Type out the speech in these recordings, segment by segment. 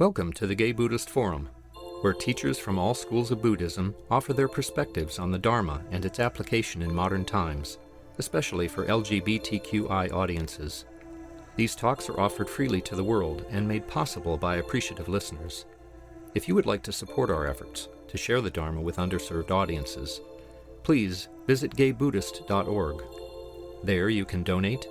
Welcome to the Gay Buddhist Forum, where teachers from all schools of Buddhism offer their perspectives on the Dharma and its application in modern times, especially for LGBTQI audiences. These talks are offered freely to the world and made possible by appreciative listeners. If you would like to support our efforts to share the Dharma with underserved audiences, please visit gaybuddhist.org. There you can donate,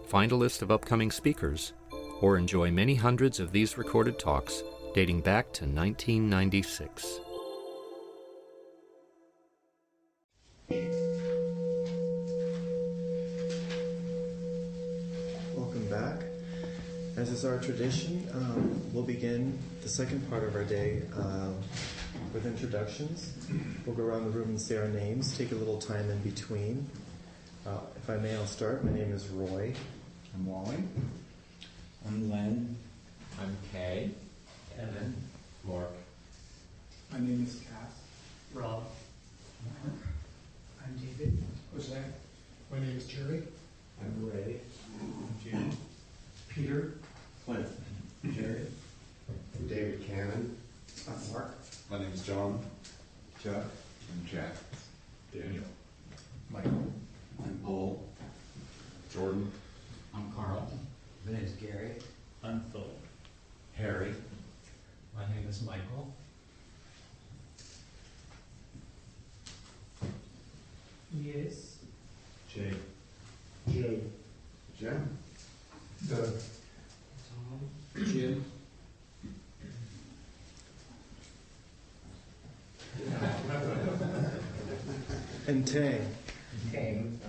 find a list of upcoming speakers, or enjoy many hundreds of these recorded talks dating back to 1996. Welcome back. As is our tradition, we'll begin the second part of our day with introductions. We'll go around the room and say our names, take a little time in between. If I may, I'll start. My name is Roy. I'm Wally. I'm Len. I'm Kay. Evan. Mark. My name is Cass. Rob. I'm David. Jose. My name is Jerry. I'm Ray. Jim. Peter. Clint. Jerry. David Cannon. I'm Mark. My name is John. Chuck. I'm Jack. Daniel. Michael. I'm Bull. Jordan. I'm Carl. My name is Gary. I'm Phil. Harry. My name is Michael. Yes. Jay. Joe. Jim. Doug. Tom. Jim. And Tang. Tang.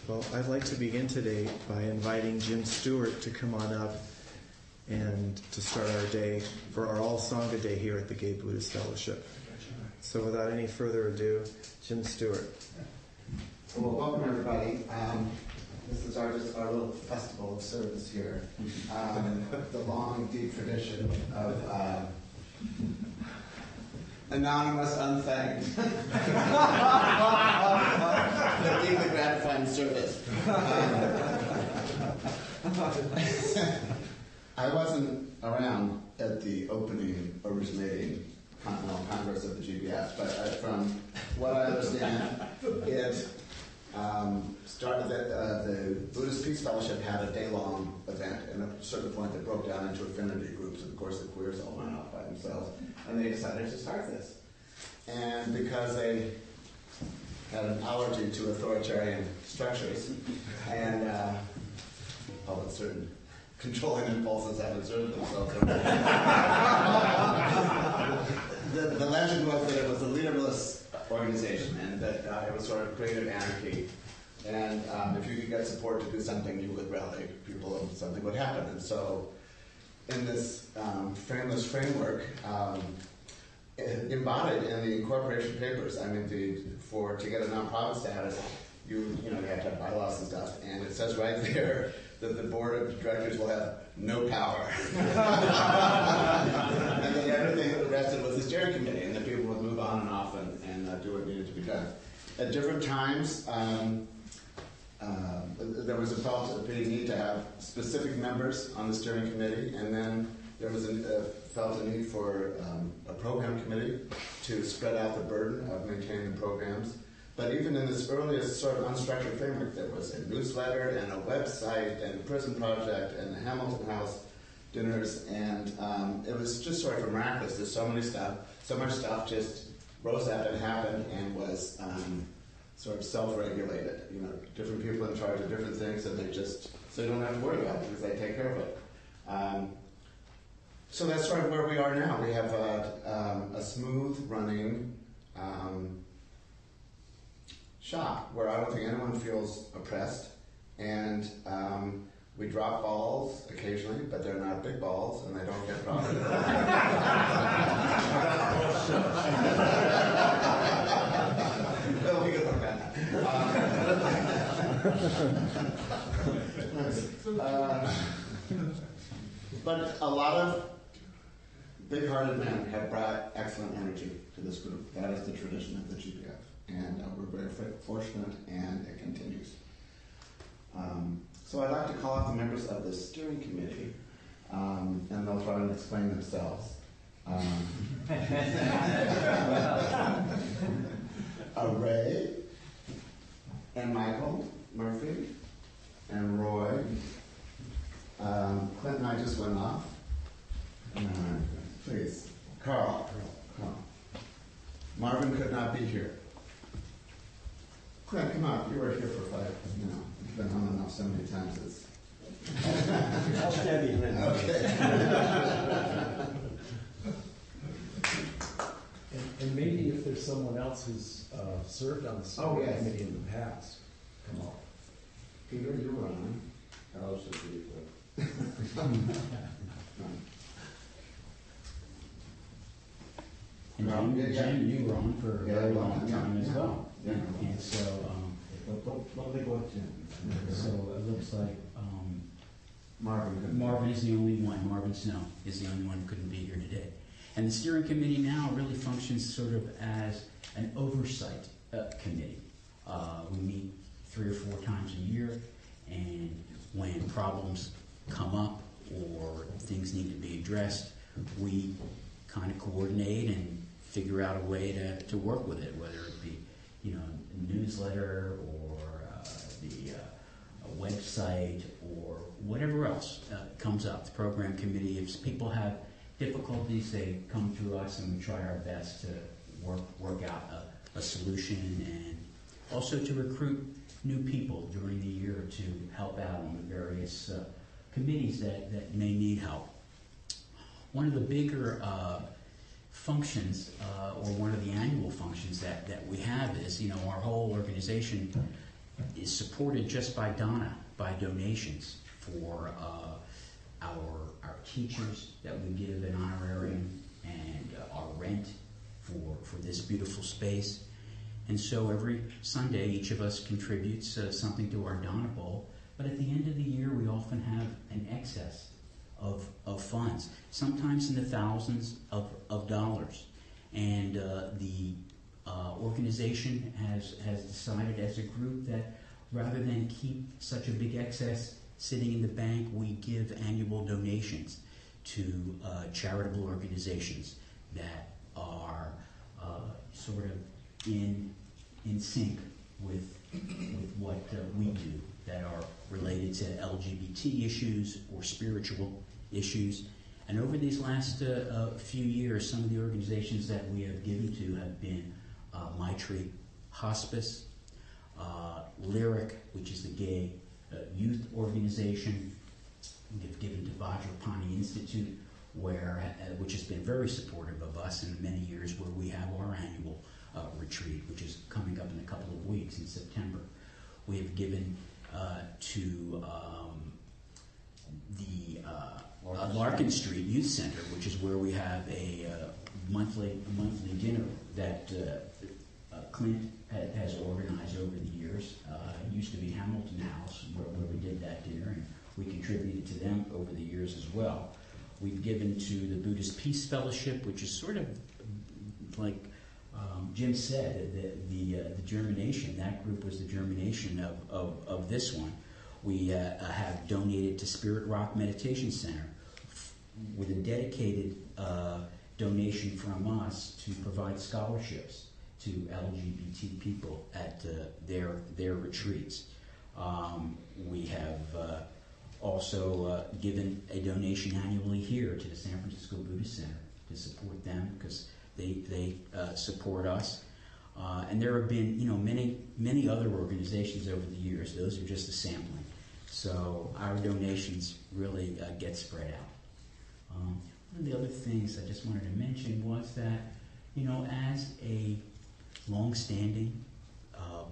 Well, I'd like to begin today by inviting Jim Stewart to come on up and to start our day for our All-Sangha Day here at the Gay Buddhist Fellowship. So without any further ado, Jim Stewart. Well, welcome everybody. This is our little festival of service here. The long, deep tradition of anonymous, unthanked, but deeply gratifying service. I wasn't around at the opening, originating Continental Congress of the GBF, but from what I understand, it started that the Buddhist Peace Fellowship had a day-long event, and at a certain point they broke down into affinity groups, and of course the queers all went out by themselves, and they decided to start this. And because they had an allergy to authoritarian structures, and all certain controlling impulses have exerted themselves. The legend was that it was a leaderless organization, and that it was sort of creative anarchy. And if you could get support to do something, you would rally people and something would happen. And so in this frameless framework, embodied in the incorporation papers, I mean, to get a nonprofit status, you have to have bylaws and stuff, and it says right there that the board of directors will have no power. And then everything that rested was the steering committee, and the people would move on and off and do what needed to be done. At different times, there was a felt need to have specific members on the steering committee, and then there was felt a need for a program committee to spread out the burden of maintaining the programs. But even in this earliest sort of unstructured framework, there was a newsletter and a website and a prison project and the Hamilton House dinners, and it was just sort of miraculous. There's so much stuff just rose up and happened and was sort of self-regulated. Different people in charge of different things, and so you don't have to worry about it because they take care of it. So that's sort of where we are now. We have a smooth running shop where I don't think anyone feels oppressed, and we drop balls occasionally, but they're not big balls, and they don't get dropped. We can look at that. But a lot of big-hearted men have brought excellent energy to this group. That is the tradition of the GBF. And we're very fortunate, and it continues. So I'd like to call out the members of the steering committee. explain themselves. Ray and Michael Murphy and Roy. Clint and I just went off. Please, Carl. Marvin could not be here. Clint, come on. You were here for 5. You've been on and off so many times. It's I'll stab you. okay. And maybe if there's someone else who's served on the steering yes. committee in the past, come on. Peter, you were on. I'll just be And Jim, you were on for a very long time as well. Yeah. And so, Let me go up to him. so it looks like Marvin. Marvin is the only one, Marvin Snow is the only one who couldn't be here today. And the steering committee now really functions sort of as an oversight committee. We meet 3 or 4 times a year, and when problems come up or things need to be addressed, we kind of coordinate and figure out a way to work with it, whether it be, a newsletter or a website or whatever else comes up. The program committee, if people have difficulties, they come through us and we try our best to work out a solution, and also to recruit new people during the year to help out on the various committees that may need help. One of the bigger functions, or one of the annual functions that we have is, our whole organization is supported just by donations for our teachers that we give an honorarium, and our rent for this beautiful space. And so every Sunday, each of us contributes something to our Donna Bowl. But at the end of the year, we often have an excess of funds, sometimes in the thousands of dollars. And the organization has decided as a group that rather than keep such a big excess sitting in the bank, we give annual donations to charitable organizations that are sort of in sync with what we do, that are related to LGBT issues or spiritual issues. And over these last few years, some of the organizations that we have given to have been Maitri Hospice, Lyric, which is the gay youth organization. We've given to Vajrapani Institute, which has been very supportive of us in many years, where we have our annual retreat, which is coming up in a couple of weeks in September. We have given to the Larkin Street Youth Center, which is where we have a monthly dinner that Clint has organized over the years. It used to be Hamilton House, where we did that dinner, and we contributed to them over the years as well. We've given to the Buddhist Peace Fellowship, which is sort of like Jim said, the germination. That group was the germination of this one. We have donated to Spirit Rock Meditation Center with a dedicated donation from us to provide scholarships to LGBT people at their retreats. We have also given a donation annually here to the San Francisco Buddhist Center to support them, because they support us. And there have been, many other organizations over the years. Those are just a sampling. So our donations really get spread out. One of the other things I just wanted to mention was that, as a long-standing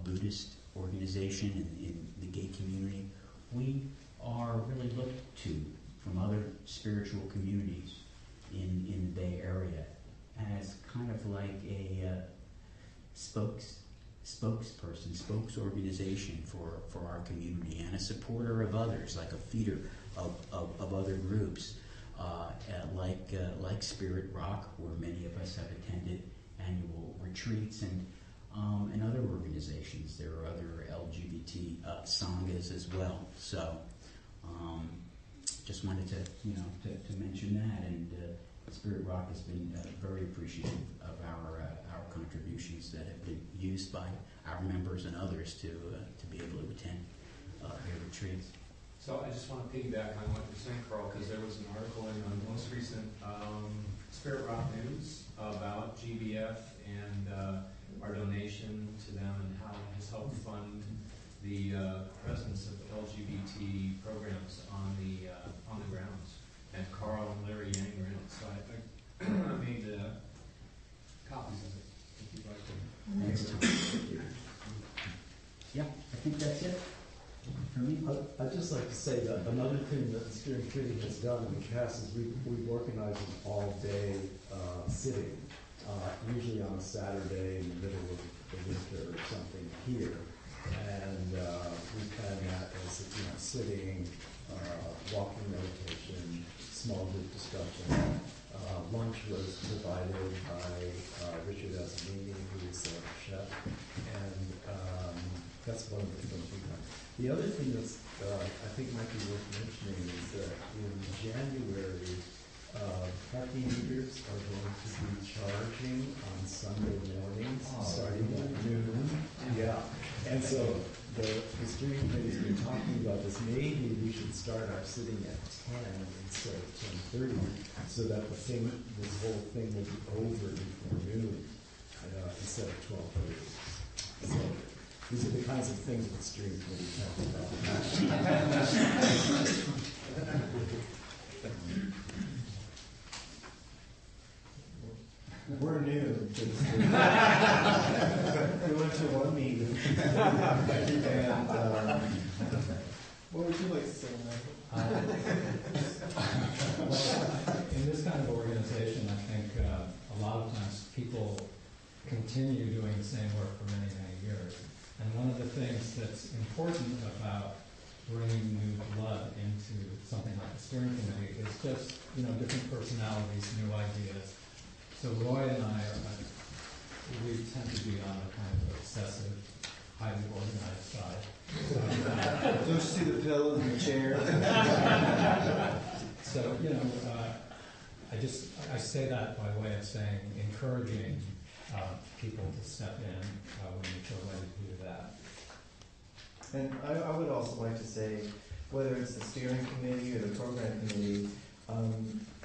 Buddhist organization in the gay community, we are really looked to from other spiritual communities in the Bay Area as kind of like a spokes organization for our community, and a supporter of others, like a feeder of other groups, like Spirit Rock, where many of us have attended annual retreats, and other organizations. There are other LGBT sanghas as well. So just wanted to mention that, and Spirit Rock has been very appreciative of our contributions that have been used by our members and others to be able to attend their retreats. So I just want to piggyback on what you're saying, Carl, because there was an article in the most recent Spirit Rock News about GBF and our donation to them and how it has helped fund the presence of LGBT programs on the grounds. And Carl and Larry Yang are in it, so I made copies of it, if you'd like to. Thanks, Tom. Yeah, I think that's it for me. I'd just like to say that another thing that the steering committee has done in the past is we've organized an all-day sitting, usually on a Saturday in the middle of the winter or something here. And we plan that as sitting, walking meditation, small group discussion. Lunch was provided by Richard Asmini, who is a chef, and that's one of the things we've done. The other thing that's I think might be worth mentioning is that in January, parking meters are going to be charging on Sunday mornings, starting at noon. Yeah, and so the steering committee's been talking about this. Maybe we should start our sitting at 10 instead of 10:30, so that this whole thing will be over before noon instead of 12:30. So these are the kinds of things that the steering committee talks about. We're new to the school. We went to one meeting. And what would you like to say, Michael? In this kind of organization, I think a lot of times people continue doing the same work for many, many years. And one of the things that's important about bringing new blood into something like the steering committee is just, different personalities, new ideas. So Roy and I we tend to be on the kind of obsessive, highly organized side. Don't you see the pillows in the chair? So, I say that by way of saying, encouraging people to step in when you feel ready to do that. And I would also like to say, whether it's the steering committee or the program committee,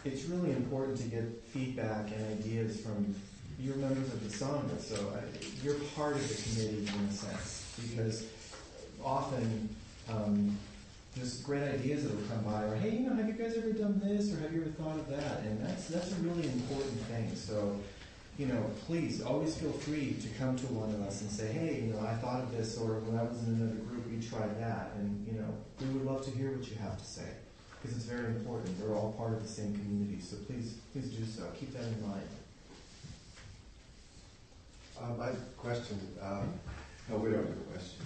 it's really important to get feedback and ideas from your members of the Sangha. So you're part of the committee in a sense, because often there's great ideas that will come by, or hey, have you guys ever done this, or have you ever thought of that? And that's a really important thing. So, please always feel free to come to one of us and say, hey, I thought of this, or when I was in another group, we tried that, and we would love to hear what you have to say, because it's very important. We're all part of the same community, so please do so. Keep that in mind. My question. No, we don't have a question.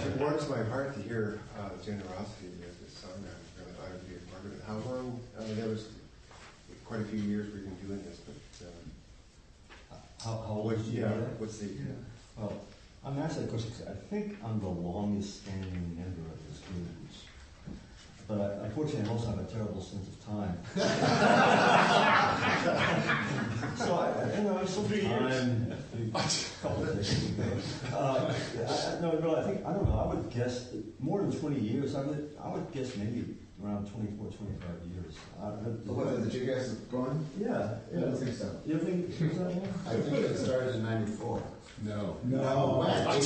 It warms my heart to hear generosity of this song. I'm really honored to be a part of it. How long? There was quite a few years we've been doing this, but how old is you? What's the? Well, I'm asking that question because I think I'm the longest standing member of this group. But unfortunately, I also have a terrible sense of time. So so 3 years. Couple of days. I don't know. I would guess more than 20 years. I would guess maybe around 24, 25 years. Whether that you guys have gone? Yeah. I don't think so. You think so? I think it started in '94. No. What? What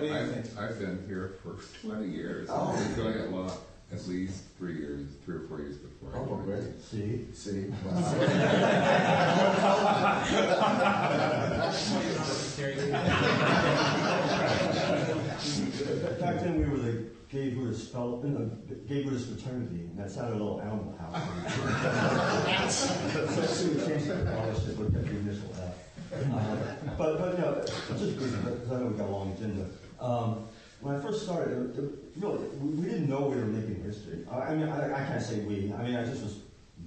do you think? I've been here for 20 years. Oh. I've been going a lot, at least 3 or 4 years before. Oh, great. See. Wow. Back then we were the gay Buddhist fraternity, and that sounded a little Animal House. So we changed it to polish it, looked at the initial F. But just briefly, because I know we got a long agenda. When I first started, we didn't know we were making history. I can't say we. I just was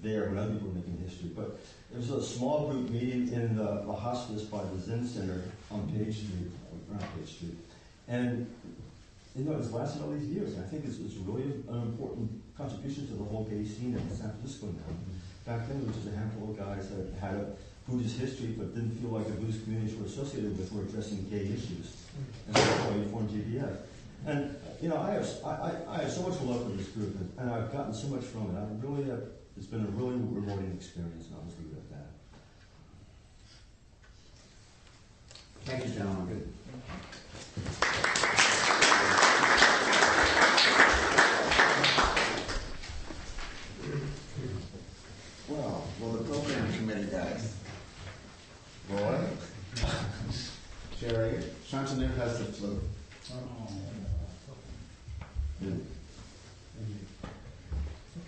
there when other people were making history. But there was a small group meeting in the hospice by the Zen Center on Page Street, around Page Street. And it's lasted all these years. And I think it's really an important contribution to the whole gay scene in San Francisco now. Back then, there was just a handful of guys that had a Buddhist history but didn't feel like the Buddhist communities were associated with were addressing gay issues. And that's why you formed GBF. And, you know, I have so much love for this group, and I've gotten so much from it. It's been a really rewarding experience, and I'll just leave it at that. Thank you, gentlemen. Well, the program committee guys. Roy, Jerry, Shantanu has the flu.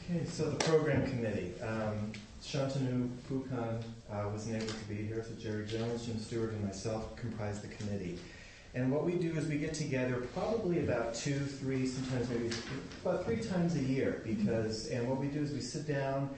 Okay, so the program committee. Shantanu Pukan wasn't able to be here, so Jerry Jones, Jim Stewart, and myself comprise the committee. And what we do is we get together probably about 2, 3, sometimes maybe about 3 times a year, and what we do is we sit down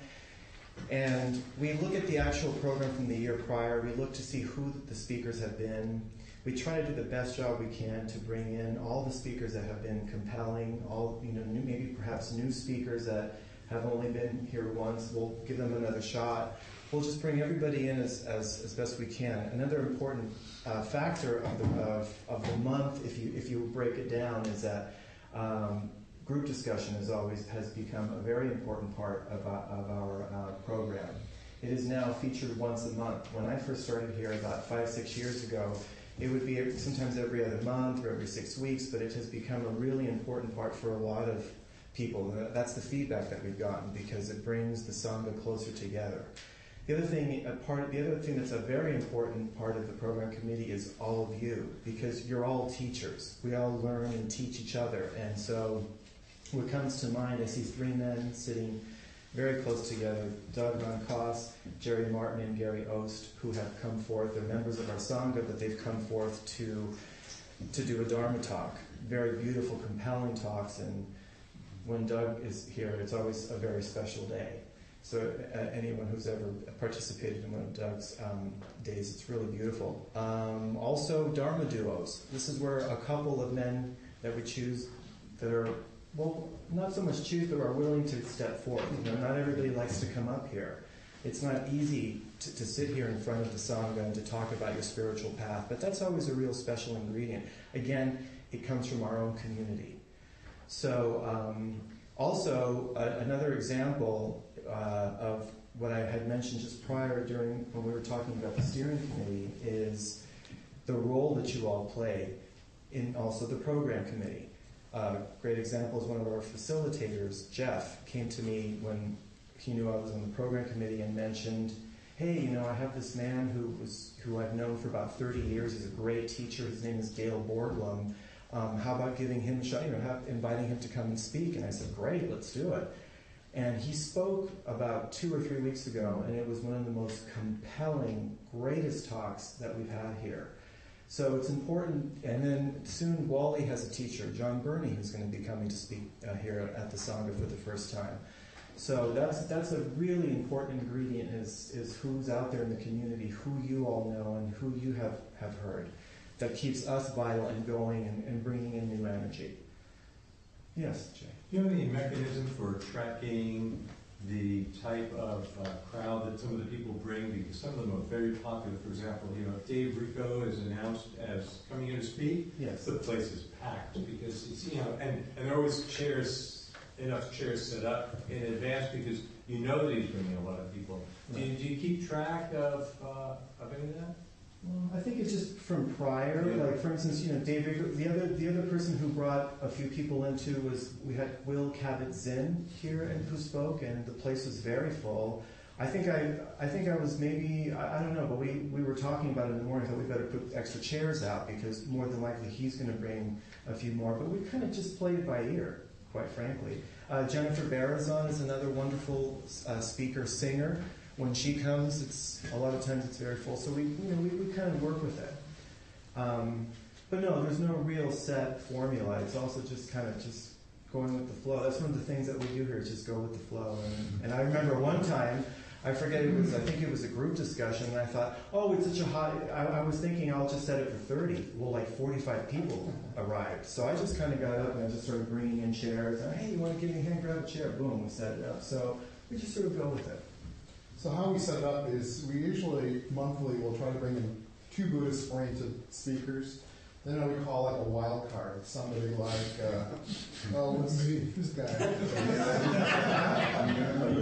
and we look at the actual program from the year prior. We look to see who the speakers have been. We try to do the best job we can to bring in all the speakers that have been compelling, maybe perhaps new speakers that have only been here once. We'll give them another shot. We'll just bring everybody in as best we can. Another important factor of the month, if you break it down, is that group discussion has become a very important part of our program. It is now featured once a month. When I first started here about 5, 6 years ago, it would be sometimes every other month or every 6 weeks, but it has become a really important part for a lot of people. That's the feedback that we've gotten, because it brings the Sangha closer together. The other thing that's a very important part of the program committee is all of you, because you're all teachers. We all learn and teach each other, and so what comes to mind, I see 3 men sitting very close together, Doug Van Koss, Jerry Martin, and Gary Ost, who have come forth. They're members of our Sangha, but they've come forth to do a Dharma talk. Very beautiful, compelling talks, and when Doug is here, it's always a very special day. So anyone who's ever participated in one of Doug's days, it's really beautiful. Also, Dharma duos. This is where a couple of men that we choose that are, well, not so much choose, but are willing to step forward. Not everybody likes to come up here. It's not easy to sit here in front of the Sangha and to talk about your spiritual path, but that's always a real special ingredient. Again, it comes from our own community. So also, another example of what I had mentioned just prior when we were talking about the steering committee is the role that you all play in also the program committee. Great example is one of our facilitators, Jeff, came to me when he knew I was on the program committee and mentioned, hey, I have this man who I've known for about 30 years. He's a great teacher. His name is Gail Borglum. How about giving him a shot, inviting him to come and speak? And I said, great, let's do it. And he spoke about 2 or 3 weeks ago, and it was one of the most compelling, greatest talks that we've had here. So it's important. And then soon Wally has a teacher, John Burney, who's going to be coming to speak here at the Sangha for the first time. So that's a really important ingredient is who's out there in the community, who you all know and who you have heard. That keeps us vital and going and bringing in new energy. Yes, Jay. Do you have any mechanism for tracking the type of crowd that some of the people bring? Because some of them are very popular. For example, if Dave Rico is announced as coming in to speak, yes, the place is packed because it's and there are always enough chairs set up in advance because you know that he's bringing a lot of people. Right. Do you keep track of any of that? Well, I think it's just from prior. Yeah. Like, for instance, Dave Rico, the other person who brought a few people into we had Will Kabat-Zinn here and who spoke, and the place was very full. I think I was maybe, I don't know, but we were talking about it in the morning. I thought we better put extra chairs out because more than likely he's going to bring a few more. But we kind of just played it by ear, quite frankly. Jennifer Barazon is another wonderful speaker, singer. When she comes, a lot of times it's very full. So we kind of work with it. But no, there's no real set formula. It's also just kind of just going with the flow. That's one of the things that we do here, is just go with the flow. And I remember one time I forget, I think it was a group discussion, and I thought, oh, it's such a high, I was thinking I'll just set it for 30. Well, like 45 people arrived. So I just kind of got up and I just started bringing in chairs. And, hey, you want to give me a hand, grab a chair? Boom, we set it up. So we just sort of go with it. So how we set it up is we usually, monthly, we'll try to bring in 2 Buddhist-oriented speakers. Then we call like a wild card, somebody like, oh, let's see, who's that? And then we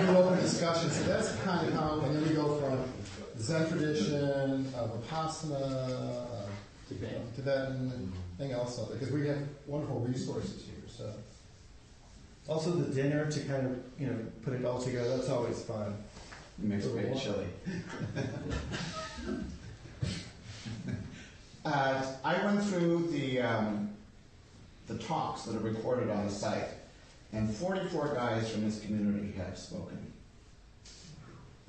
do open discussion. So that's kind of how, and then we go from Zen tradition, Vipassana, Tibetan, and anything else of it, because we have wonderful resources here. So also the dinner to kind of, put it all together, that's always fun. It makes it very chilly. I went through the talks that are recorded on the site, and 44 guys from this community have spoken.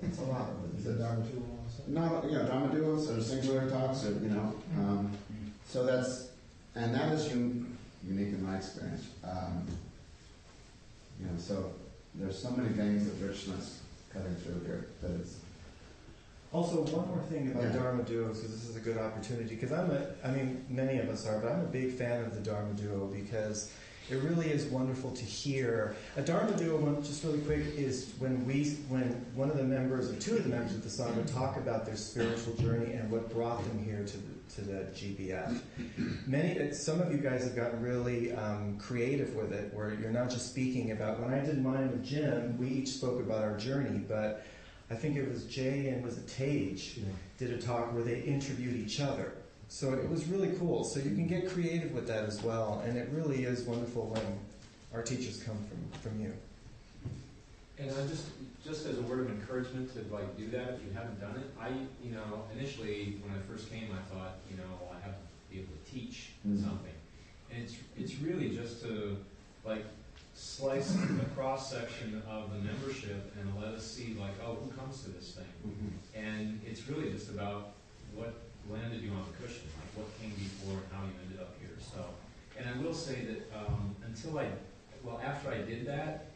That's a lot. Is that Dharma Duo also? No, Dharma Duos or singular talks, or so that is unique in my experience. So there's so many veins of richness cutting through here that it's. Also, one more thing about Dharma Duos, because this is a good opportunity, because many of us are, but I'm a big fan of the Dharma Duo because it really is wonderful to hear. A Dharma Duo, just really quick, is when one of the members, or 2 of the members of the Sangha talk about their spiritual journey and what brought them here to the GBF. Some of you guys have gotten really creative with it, where you're not just speaking about, when I did mine with Jim, we each spoke about our journey, but I think it was Jay and was it Tage did a talk where they interviewed each other. So it was really cool. So you can get creative with that as well, and it really is wonderful when our teachers come from you. And I just as a word of encouragement to do that if you haven't done it. Initially when I first came, I thought, I have to be able to teach something, and it's really just to slice the cross section of the membership and let us see who comes to this thing, and it's really just about what landed you on the cushion, what came before and how you ended up here. So, and I will say that after I did that,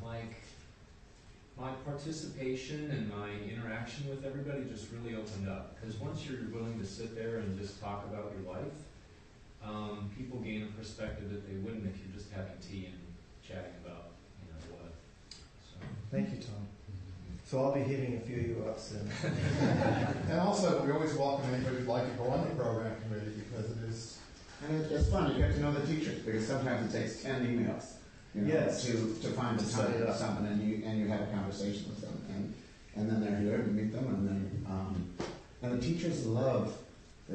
my participation and my interaction with everybody just really opened up. Because once you're willing to sit there and just talk about your life, people gain a perspective that they wouldn't if you're just having tea and chatting about, what. So. Thank you, Tom. So I'll be hitting a few of you up soon. And also, we always welcome anybody who'd like to go on the program committee because it is. And it's fun. You get to know the teachers because sometimes it takes 10 emails. To find the time to someone, and you have a conversation with them, and then they're here, you meet them, and then and the teachers love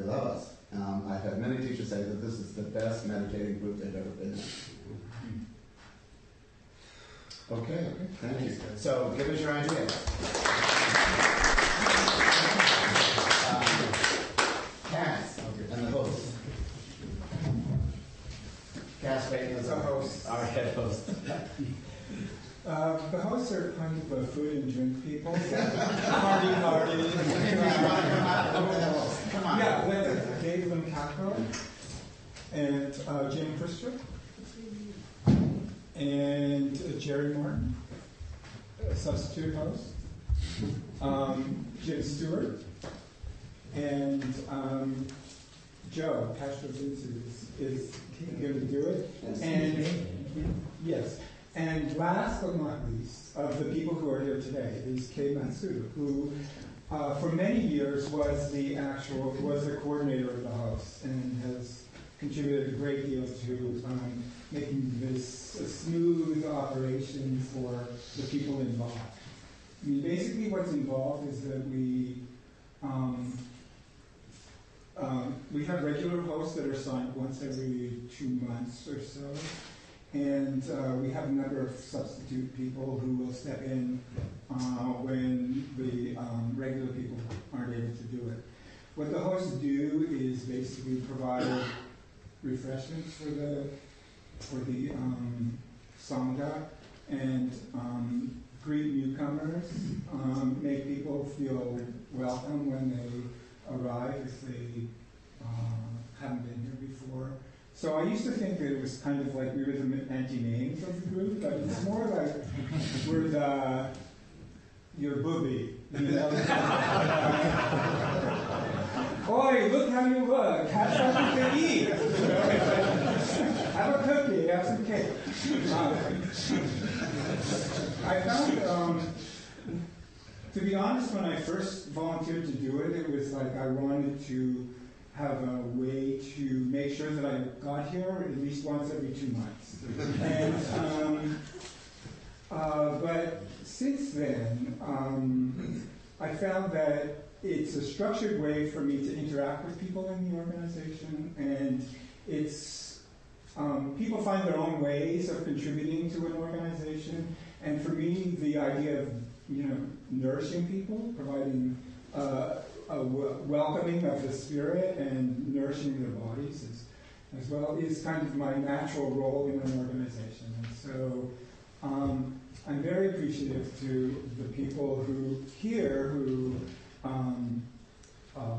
us. I've had many teachers say that this is the best meditating group they've ever been in. Okay, thank you. So give us your idea. Cass and the host. Cass Baton is our host. Our head host. The hosts are kind of food and drink people. Party. Come on. Yeah, with Dave Limcaco and Jim Krister and Jerry Martin, substitute host, Jim Stewart, and Joe Castro is going to do it. And yes. And last but not least, of the people who are here today, is Kei Matsuda, who for many years was the coordinator of the house and has contributed a great deal to making this a smooth operation for the people involved. I mean, basically what's involved is that we have regular hosts that are assigned once every 2 months or so. And we have a number of substitute people who will step in when the regular people aren't able to do it. What the hosts do is basically provide refreshments for the Sangha and greet newcomers, make people feel welcome when they arrive if they haven't been here before. So I used to think that it was kind of like we were the anti-names of the group, but it's more like we're your booby. You know? Oi, look how you look. Have something to eat. Have a cookie. Have some cake. I found, to be honest, when I first volunteered to do it, it was like I wanted to have a way to make sure that I got here at least once every 2 months. And, but since then, I found that it's a structured way for me to interact with people in the organization, and it's people find their own ways of contributing to an organization. And for me, the idea of nourishing people, providing a welcoming of the spirit and nourishing their bodies as well is kind of my natural role in an organization. And so I'm very appreciative to the people who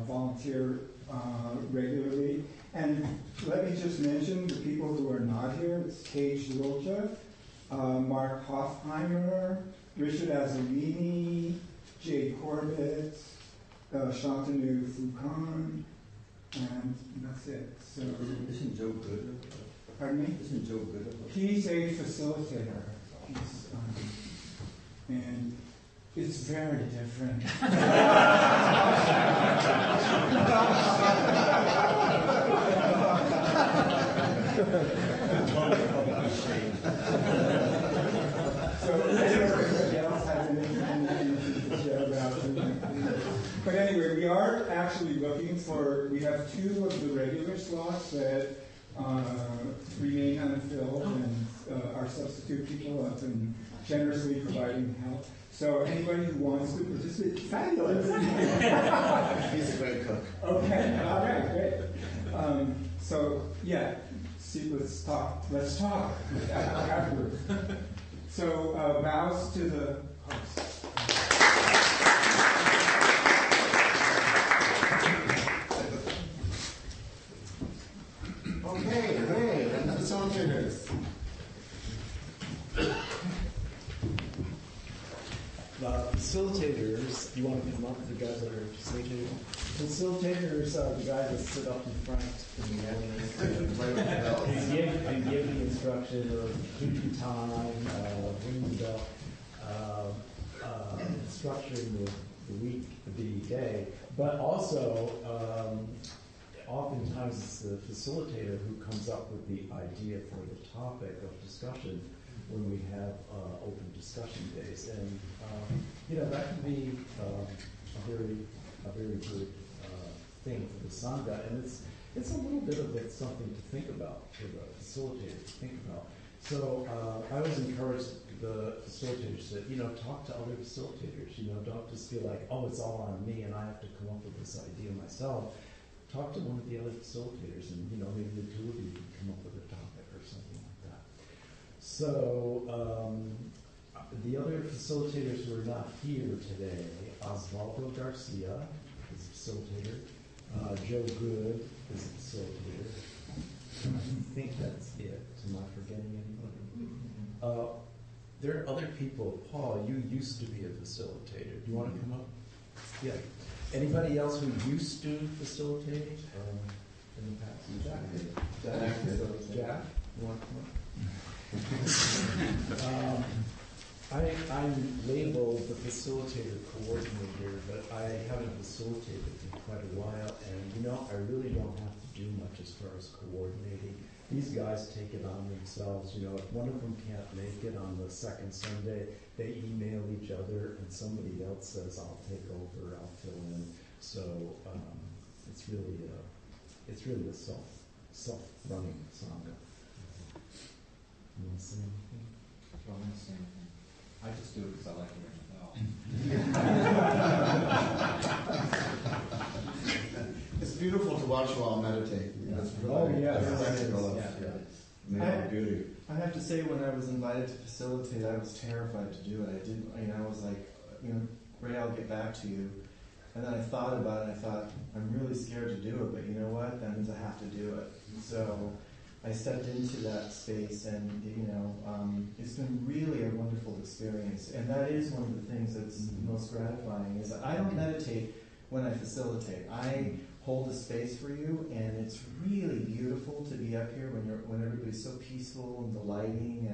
volunteer regularly. And let me just mention the people who are not here. It's Paige Lilja, Mark Hoffheimer, Richard Azzolini, Jay Corbett, Shantanu Fukan, and that's it. So, Isn't Joe good? Pardon me? Isn't Joe good? He's a facilitator. And it's very different. But anyway, we are actually looking for, we have 2 of the regular slots that remain unfilled, and our substitute people have been generously providing help. So anybody who wants to participate, fabulous. He's a great cook. Okay, all right, great. So yeah, see, let's talk. Let's talk. So bows to the host. Okay, great. And the facilitators. Facilitators, you want to come up, the guys that are facilitating? Facilitators are the guys that sit up in front in the audience and give the instruction of keeping time, ringing the bell, structuring the week, the day, but also oftentimes it's the facilitator who comes up with the idea for the topic of discussion when we have open discussion days, and that can be a very good thing for the Sangha, and it's a little bit of something to think about for the facilitator to think about. So I always encourage the facilitators to talk to other facilitators. Don't just feel like, oh, it's all on me and I have to come up with this idea myself. Talk to one of the other facilitators, and maybe the 2 of you can come up with a topic or something like that. So the other facilitators who are not here today, Osvaldo Garcia is a facilitator, Joe Good is a facilitator. I think that's it. Am I forgetting anybody? There are other people. Paul, you used to be a facilitator. Do you want to come up? Yeah. Anybody else who used to facilitate in the past? Jack? You want to come up? I'm labeled the facilitator coordinator, but I haven't facilitated in quite a while, and I really don't have to do much as far as coordinating. These guys take it on themselves. If one of them can't make it on the second Sunday, they email each other, and somebody else says, "I'll take over, I'll fill in." So it's really a self-running Sangha. You want to say anything? I don't want to say anything. I just do it because I like to ring the bell. It's beautiful to watch you all meditate. It's really practical of beauty. I have to say, when I was invited to facilitate, I was terrified to do it. I didn't, I was like, Ray, I'll get back to you. And then I thought about it, and I thought, I'm really scared to do it, but you know what? That means I have to do it. So I stepped into that space, and it's been really a wonderful experience. And that is one of the things that's most gratifying. Is I don't meditate when I facilitate. I hold a space for you, and it's really beautiful to be up here when everybody's so peaceful, and the lighting,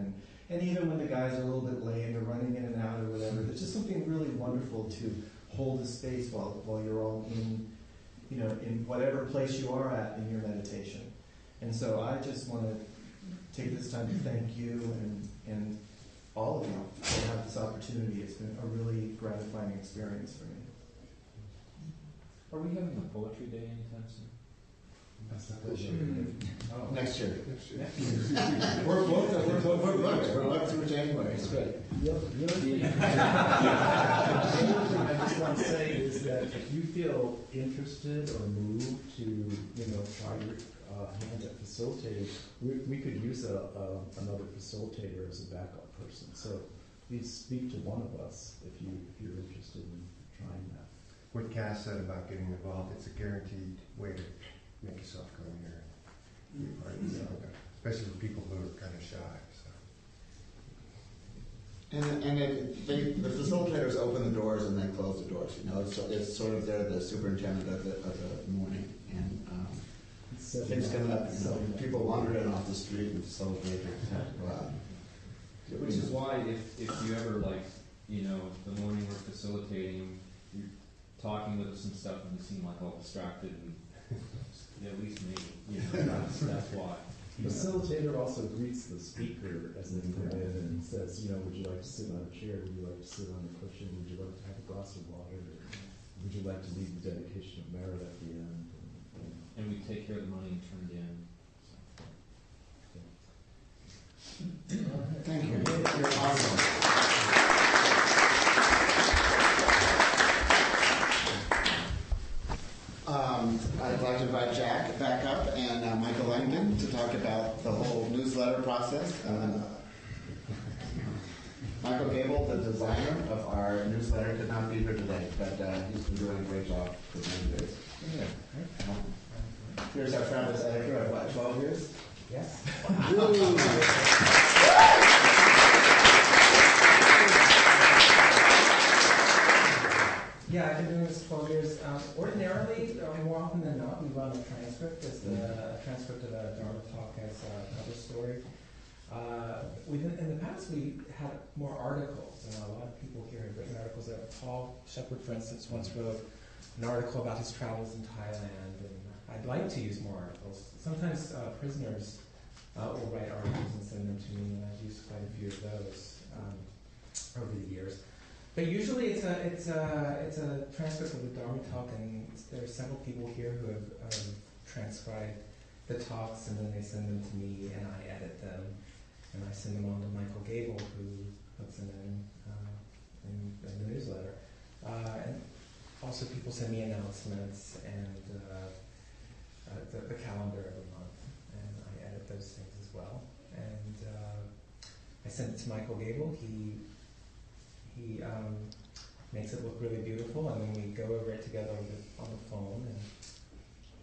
and even when the guys are a little bit late or running in and out or whatever. There's just something really wonderful to hold a space while you're all in whatever place you are at in your meditation. And so I just want to take this time to thank you and all of you for having this opportunity. It's been a really gratifying experience for me. Are we having a poetry day anytime soon? That's not this year. Oh. Next year. We're booked. We're booked through January. It's good. The other thing I just want to say is that if you feel interested or moved to, try your hand at facilitating, we could use another facilitator as a backup person. So please speak to one of us if you're interested in trying that. What Cass said about getting involved, it's a guaranteed way to make yourself come here and be part of the Sangha, especially for people who are kind of shy. So. The facilitators open the doors and they close the doors. It's sort of they're the superintendent of the morning, and things come up. People wander in off the street and facilitators have to go out. Which is why if you ever the morning we're facilitating, you're talking with us and stuff, and you seem like all distracted, and at least me, that's why. The facilitator also greets the speaker as they come in and says, would you like to sit on a chair? Would you like to sit on a cushion? Would you like to have a glass of water? Would you like to lead the dedication of merit at the end? And we take care of the money and turn it in. Thank you. You're awesome. I'd like to invite Jack back up and Michael Langdon to talk about the whole newsletter process. Michael Gable, the designer of our newsletter, could not be here today, but he's been doing a great job for many years. Here's our Travis editor of 12 years? Yes. Yeah, I've been doing this 12 years. Ordinarily, more often than not, we run a transcript as the transcript of a Dharma talk as a cover story. In the past, we had more articles. A lot of people here have written articles. Paul Shepard, for instance, once wrote an article about his travels in Thailand, and I'd like to use more articles. Sometimes prisoners will write articles and send them to me, and I've used quite a few of those over the years. But usually it's a transcript of the Dharma talk, and there are several people here who have transcribed the talks, and then they send them to me, and I edit them, and I send them on to Michael Gable, who puts them in the newsletter. And also people send me announcements and the calendar every month, and I edit those things as well. And I send it to Michael Gable. He makes it look really beautiful, and then we go over it together on the phone, and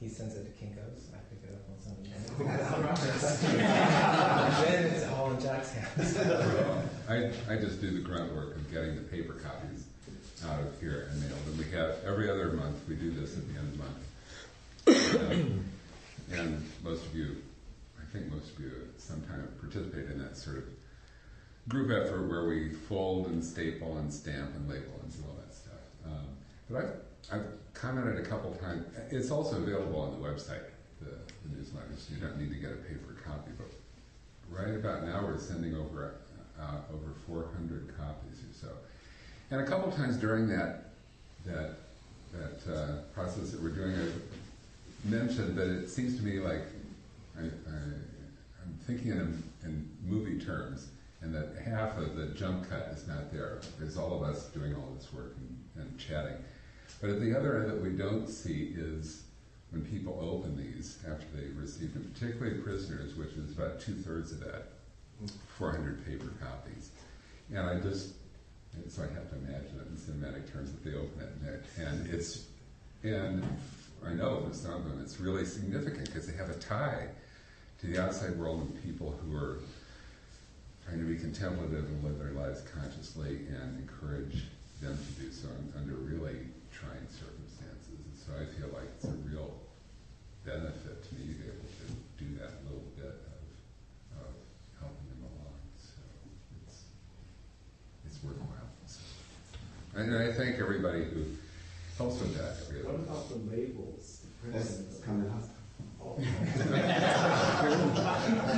he sends it to Kinko's. I pick it up on Sunday morning. And then it's all in Jack's hands. I just do the grunt work of getting the paper copies out of here and mailed. And we have, every other month, we do this at the end of the month. And most of you, I think most of you sometime participate in that sort of group effort where we fold and staple and stamp and label and do all that stuff. But I've commented a couple times. It's also available on the website, the newsletter, so you don't need to get a paper copy. But right about now, we're sending over 400 copies or so. And a couple times during that process that we're doing, I mentioned that it seems to me like I'm thinking in movie terms, and that half of the jump cut is not there. There's all of us doing all this work and chatting. But at the other end that we don't see is when people open these after they've received them, particularly prisoners, which is about 2/3 of that, 400 paper copies. And so I have to imagine it in cinematic terms that they open it. And I know for some of them it's really significant because they have a tie to the outside world and people who are trying to be contemplative and live their lives consciously, and encourage them to do so under really trying circumstances. And so I feel like it's a real benefit to me to be able to do that little bit of helping them along. So it's worthwhile. So, and I thank everybody who helps with that. Really. What about the labels? That's coming up. But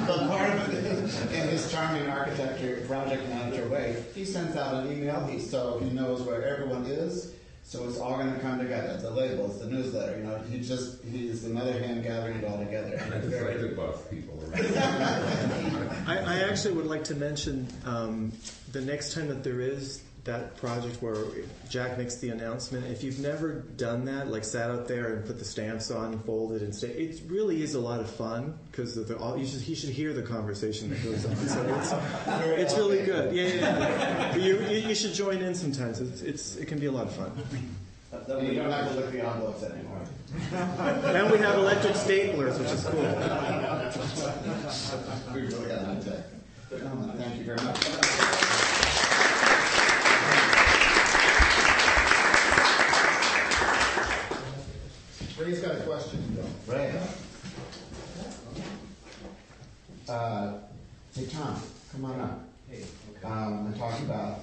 But part of it is, in his charming architecture project manager way, he sends out an email so he knows where everyone is. So it's all going to come together. The labels, the newsletter. You know, he's another hand gathering it all together. I just like to buff people around. I actually would like to mention the next time that there is that project where Jack makes the announcement, if you've never done that, like sat out there and put the stamps on and folded and stay, it really is a lot of fun because he should hear the conversation that goes on. So it's really good. Yeah. You should join in sometimes. It can be a lot of fun. Then we don't have to look the envelopes anymore. And we have electric staplers, which is cool. We really got that tech. Thank you very much. Ray's got a question. Ray. Hey, Tom, come on up. Hey, okay. And talk about,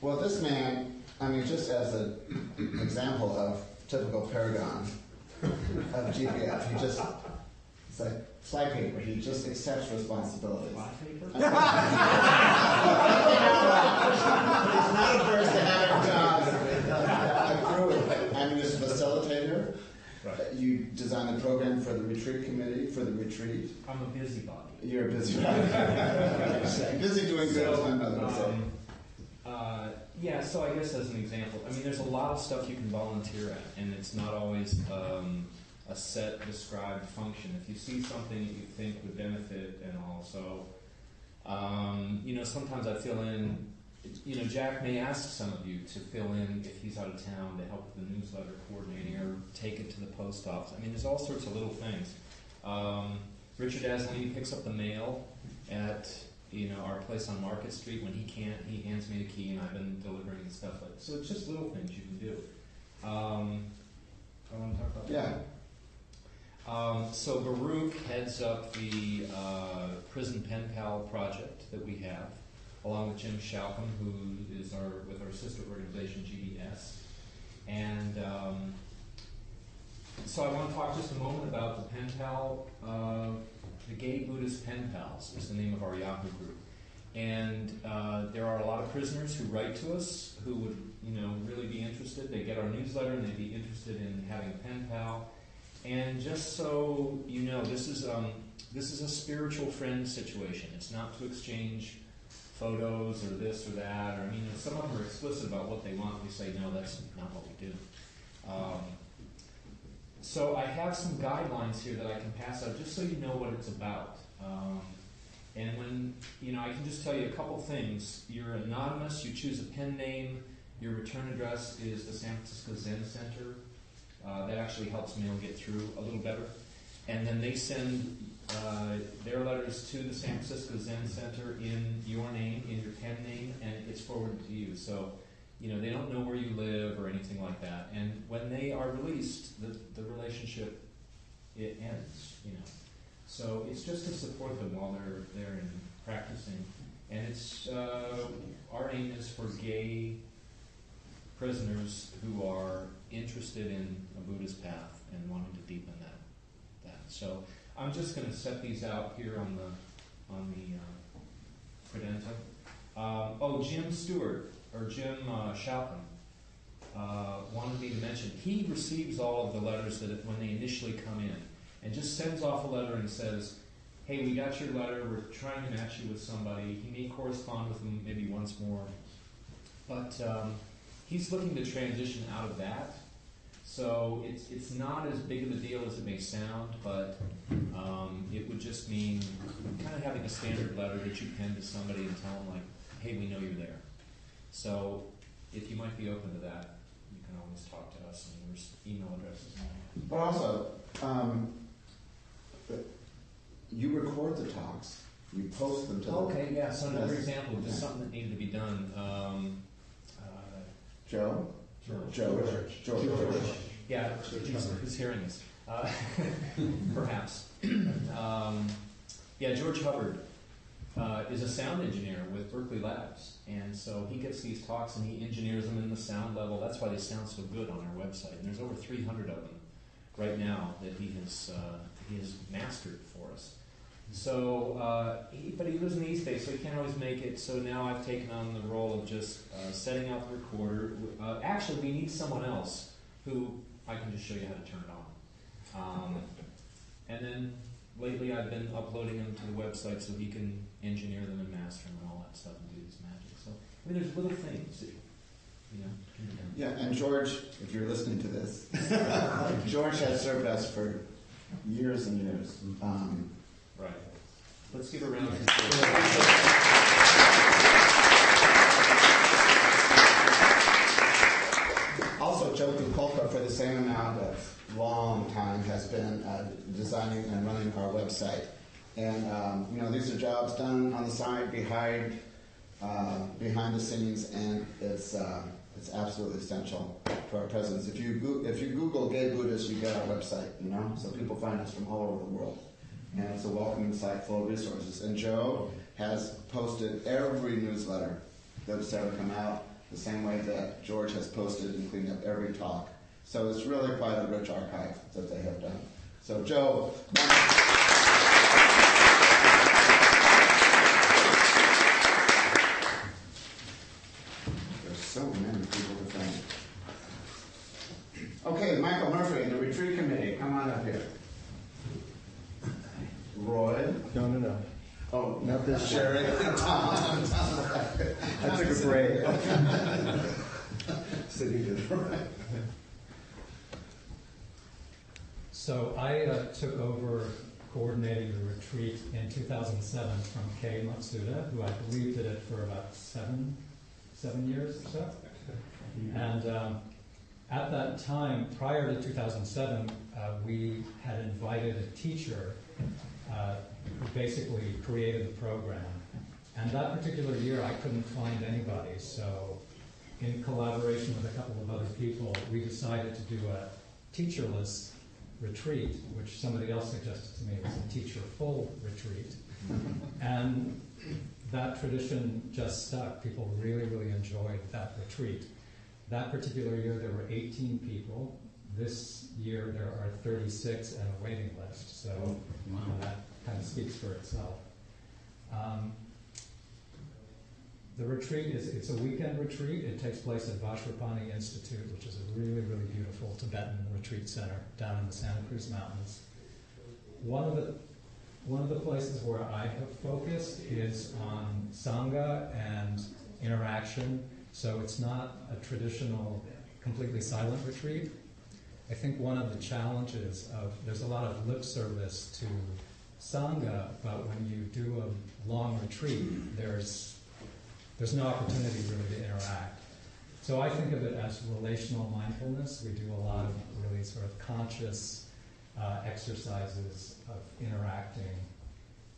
well, this man, I mean, just as an example of typical paragon of GPF, it's like flag paper, he just accepts responsibility. Flag paper? He's not averse to having jobs at Bruein. I mean, as a facilitator, you design the program for the retreat committee, for the retreat. I'm a busybody. You're a busybody. Busy doing good, as my mother would say. Yeah, so I guess as an example, I mean, there's a lot of stuff you can volunteer at, and it's not always a set described function. If you see something that you think would benefit and also, sometimes I fill in, Jack may ask some of you to fill in if he's out of town to help with the newsletter coordinating or take it to the post office. I mean, there's all sorts of little things. Richard Aslini picks up the mail at our place on Market Street. When he can't, he hands me the key, and I've been delivering and stuff like that. So it's just little things you can do. I want to talk about that. So Baruch heads up the Prison Pen Pal project that we have, along with Jim Shalcom, who is with our sister organization, GBS. And so I want to talk just a moment about the Pen Pal. The Gay Buddhist Pen Pals is the name of our Yahoo group. And there are a lot of prisoners who write to us who would, really be interested. They get our newsletter and they'd be interested in having a pen pal. And just so you know, this is a spiritual friend situation. It's not to exchange photos or this or that. Or some of them are explicit about what they want. We say, no, that's not what we do. So I have some guidelines here that I can pass out just so you know what it's about. And when, I can just tell you a couple things. You're anonymous, you choose a pen name, your return address is the San Francisco Zen Center. That actually helps mail get through a little better. And then they send their letters to the San Francisco Zen Center in your name, in your pen name, and it's forwarded to you. So, they don't know where you live or anything like that. And when they are released, the relationship, it ends, So it's just to support them while they're there and practicing. And it's our aim is for gay prisoners who are interested in a Buddhist path and wanting to deepen that. So I'm just going to set these out here on the credenza. Jim Stewart or Jim Shalcom wanted me to mention he receives all of the letters that when they initially come in, and just sends off a letter and says, "Hey, we got your letter. We're trying to match you with somebody." He may correspond with them maybe once more, but he's looking to transition out of that. So it's not as big of a deal as it may sound, but it would just mean kind of having a standard letter that you pen to somebody and tell them, like, "Hey, we know you're there." So if you might be open to that, you can always talk to us, and there's email addresses. But also, you record the talks, you post them to the... Okay, yeah, so another example of just something that needed to be done. Joe? George. Yeah, who's hearing this? Perhaps. Yeah, George Hubbard is a sound engineer with Berkeley Labs, and so he gets these talks and he engineers them in the sound level. That's why they sound so good on our website. And there's over 300 of them right now that he has mastered for us. So, but he lives in the East Bay, so he can't always make it. So now I've taken on the role of just setting out the recorder. Actually, we need someone else who I can just show you how to turn it on. And then lately I've been uploading them to the website so he can engineer them and master them and all that stuff and do this magic. So, I mean, there's little things that, you know, can be done. Yeah, and George, if you're listening to this, George has served us for years and years. Right. Let's give a round of Also, Joe Kukolka, for the same amount of long time, has been designing and running our website. And, you know, these are jobs done on the side, behind the scenes, and it's absolutely essential for our presence. If you Google gay Buddhists, you get our website, you know, so people find us from all over the world. And it's a welcoming site full of resources. And Joe has posted every newsletter that's ever come out, the same way that George has posted and cleaned up every talk. So it's really quite a rich archive that they have done. So Joe... There's so many people to thank. Okay, Michael Murphy and the retreat committee, come on up here. Roy? No. Oh, not this Sherry. I took a break. Sitting here. So I took over coordinating the retreat in 2007 from Kei Matsuda, who I believe did it for about seven years or so. And at that time, prior to 2007, we had invited a teacher who basically created the program. And that particular year, I couldn't find anybody, so in collaboration with a couple of other people, we decided to do a teacherless retreat, which somebody else suggested to me was a teacher-full retreat. And that tradition just stuck. People really, really enjoyed that retreat. That particular year, there were 18 people. This year, there are 36 and a waiting list. So that kind of speaks for itself. The retreat it's a weekend retreat. It takes place at Vajrapani Institute, which is a really, really beautiful Tibetan retreat center down in the Santa Cruz Mountains. One of the places where I have focused is on Sangha and interaction. So it's not a traditional, completely silent retreat. I think one of the challenges there's a lot of lip service to Sangha, but when you do a long retreat, there's no opportunity really to interact. So I think of it as relational mindfulness. We do a lot of really sort of conscious exercises of interacting,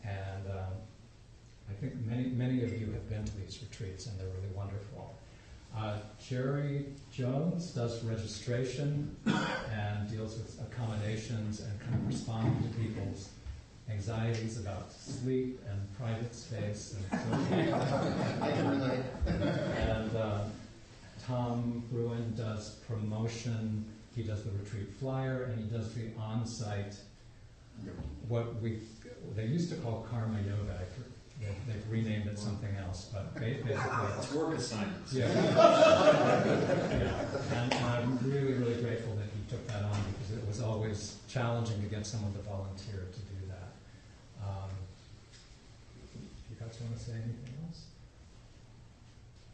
and I think many of you have been to these retreats, and they're really wonderful. Jerry Jones does registration and deals with accommodations and kind of responding to people's anxieties about sleep and private space and so forth. I can relate. And Tom Bruein does promotion. He does the retreat flyer, and he does the on-site, what they used to call karma yoga. They've renamed it something else, but basically it's work assignments. Yeah. And I'm really, really grateful that he took that on, because it was always challenging to get someone to volunteer to do that. You guys want to say anything else?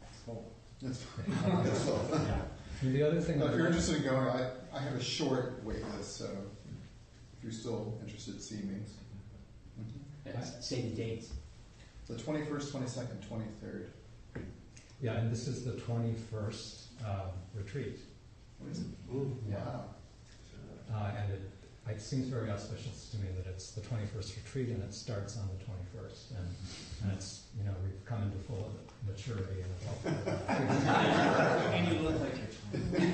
That's full. Yeah. And the other thing, if you're interested in going, I have a short wait list, so if you're still interested, see me. Say the dates. The 21st, 22nd, 23rd. yeah, and this is the 21st retreat. Wow. And it seems very auspicious to me that it's the 21st retreat and it starts on the 21st, and it's, we've come into full maturity and adulthood. And you look like you're 20.